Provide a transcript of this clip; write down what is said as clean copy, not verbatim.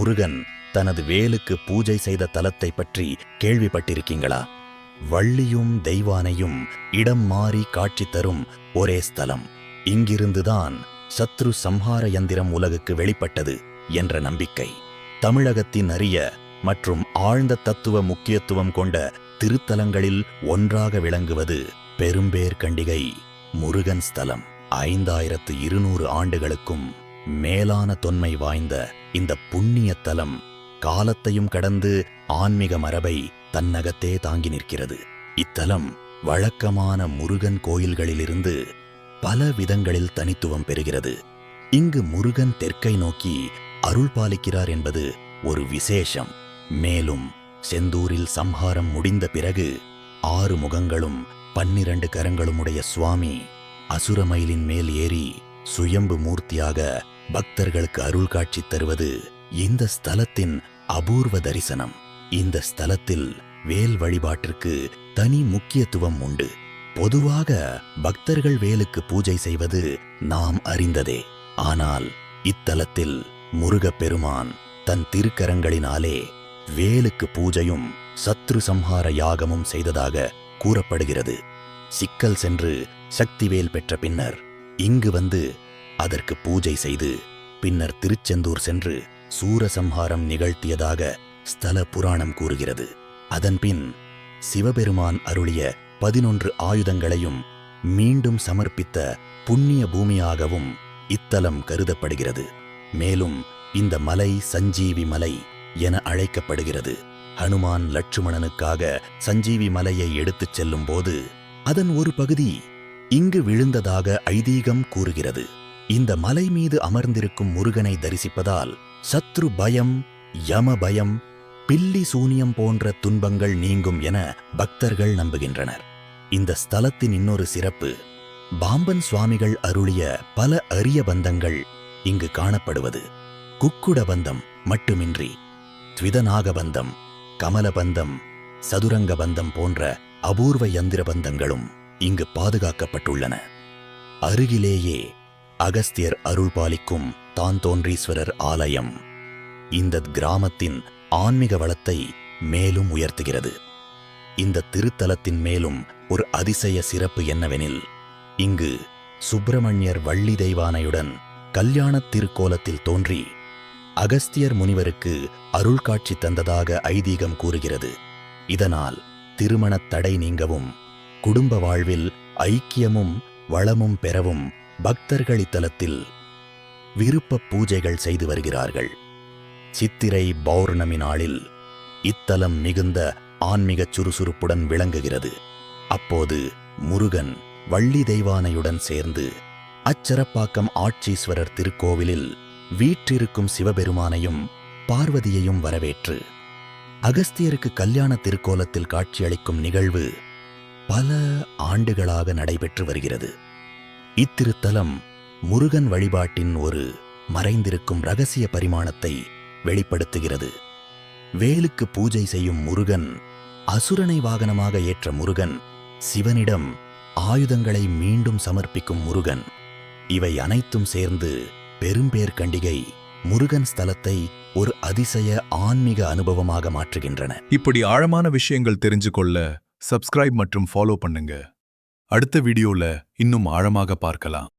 முருகன் தனது வேலுக்கு பூஜை செய்த தலத்தை பற்றி கேள்விப்பட்டிருக்கீங்களா? வள்ளியும் தெய்வானையும் இடம் மாறி காட்சி தரும் ஒரே ஸ்தலம். இங்கிருந்துதான் சத்ரு சம்ஹார யந்திரம் உலகுக்கு வெளிப்பட்டது என்ற நம்பிக்கை. தமிழகத்தின் அரிய மற்றும் ஆழ்ந்த தத்துவ முக்கியத்துவம் கொண்ட திருத்தலங்களில் ஒன்றாக விளங்குவது பெரும்பேர் கண்டிகை முருகன் ஸ்தலம். 5200 ஆண்டுகளுக்கும் மேலான தொன்மை வாய்ந்த இந்த புண்ணிய தலம் காலத்தையும் கடந்து ஆன்மீக மரபை தன்னகத்தே தாங்கி நிற்கிறது. இத்தலம் வழக்கமான முருகன் கோயில்களிலிருந்து பல விதங்களில் தனித்துவம் பெறுகிறது. இங்கு முருகன் தெற்கை நோக்கி அருள் பாலிக்கிறார் என்பது ஒரு விசேஷம். மேலும் செந்தூரில் சம்ஹாரம் முடிந்த பிறகு 6 முகங்களும் 12 கரங்களும் உடைய சுவாமி அசுரமயிலின் மேல் ஏறி சுயம்பு மூர்த்தியாக பக்தர்களுக்கு அருள் காட்சி தருவது இந்த ஸ்தலத்தின் அபூர்வ தரிசனம். இந்த ஸ்தலத்தில் வேல் வழிபாட்டிற்கு தனி முக்கியத்துவம் உண்டு. பொதுவாக பக்தர்கள் வேலுக்கு பூஜை செய்வது நாம் அறிந்ததே. ஆனால் இத்தலத்தில் முருகப்பெருமான் தன் திருக்கரங்களினாலே வேலுக்கு பூஜையும் சத்ரு சம்ஹார யாகமும் செய்ததாக கூறப்படுகிறது. சிக்கல் சென்று சக்திவேல் பெற்ற பின்னர் இங்கு வந்து அதற்கு பூஜை செய்து பின்னர் திருச்செந்தூர் சென்று சூரசம்ஹாரம் நிகழ்த்தியதாக ஸ்தல புராணம் கூறுகிறது. அதன்பின் சிவபெருமான் அருளிய 11 ஆயுதங்களையும் மீண்டும் சமர்ப்பித்த புண்ணிய பூமியாகவும் இத்தலம் கருதப்படுகிறது. மேலும் இந்த மலை சஞ்சீவி மலை என அழைக்கப்படுகிறது. ஹனுமான் லட்சுமணனுக்காக சஞ்சீவி மலையை எடுத்துச் செல்லும் போது அதன் ஒரு பகுதி இங்கு விழுந்ததாக ஐதீகம் கூறுகிறது. இந்த மலை மீது அமர்ந்திருக்கும் முருகனை தரிசிப்பதால் சத்ரு பயம், யம பயம், பில்லி சூனியம் போன்ற துன்பங்கள் நீங்கும் என பக்தர்கள் நம்புகின்றனர். இந்த ஸ்தலத்தின் இன்னொரு சிறப்பு, பாம்பன் சுவாமிகள் அருளிய பல அரிய பந்தங்கள் இங்கு காணப்படுவது. குக்குட பந்தம் மட்டுமின்றி த்விதநாக பந்தம், கமலபந்தம், சதுரங்க பந்தம் போன்ற அபூர்வ யந்திர பந்தங்களும் இங்கு பாதுகாக்கப்பட்டுள்ளன. அருகிலேயே அகஸ்தியர் அருள் பாலிக்கும் தான்தோன்றீஸ்வரர் ஆலயம் இந்த கிராமத்தின் ஆன்மீக வளத்தை மேலும் உயர்த்துகிறது. இந்த திருத்தலத்தின் மேலும் ஒரு அதிசய சிறப்பு என்னவெனில், இங்கு சுப்பிரமணியர் வள்ளி தெய்வானையுடன் கல்யாணத் திருக்கோலத்தில் தோன்றி அகஸ்தியர் முனிவருக்கு அருள் காட்சி தந்ததாக ஐதீகம் கூறுகிறது. இதனால் திருமணத் தடை நீங்கவும் குடும்ப வாழ்வில் ஐக்கியமும் வளமும் பெறவும் பக்தர்கள் இத்தலத்தில் விருப்ப பூஜைகள் செய்து வருகிறார்கள். சித்திரை பௌர்ணமி நாளில் இத்தலம் மிகுந்த ஆன்மீக சுறுசுறுப்புடன் விளங்குகிறது. அப்போது முருகன் வள்ளி தெய்வானையுடன் சேர்ந்து அச்சரப்பாக்கம் ஆட்சீஸ்வரர் திருக்கோவிலில் வீற்றிருக்கும் சிவபெருமானையும் பார்வதியையும் வரவேற்று அகஸ்தியருக்கு கல்யாண திருக்கோலத்தில் காட்சியளிக்கும் நிகழ்வு பல ஆண்டுகளாக நடைபெற்று வருகிறது. இத்திருத்தலம் முருகன் வழிபாட்டின் ஒரு மறைந்திருக்கும் இரகசிய பரிமாணத்தை வெளிப்படுத்துகிறது. வேலுக்கு பூஜை செய்யும் முருகன், அசுரனை வாகனமாக ஏற்ற முருகன், சிவனிடம் ஆயுதங்களை மீண்டும் சமர்ப்பிக்கும் முருகன், இவை அனைத்தும் சேர்ந்து பெரும்பேர் கண்டிகை முருகன் ஸ்தலத்தை ஒரு அதிசய ஆன்மீக அனுபவமாக மாற்றுகின்றன. இப்படி ஆழமான விஷயங்கள் தெரிஞ்சுக்கொள்ள சப்ஸ்கிரைப் மற்றும் ஃபாலோ பண்ணுங்க. அடுத்த வீடியோல இன்னும் ஆழமாக பார்க்கலாம்.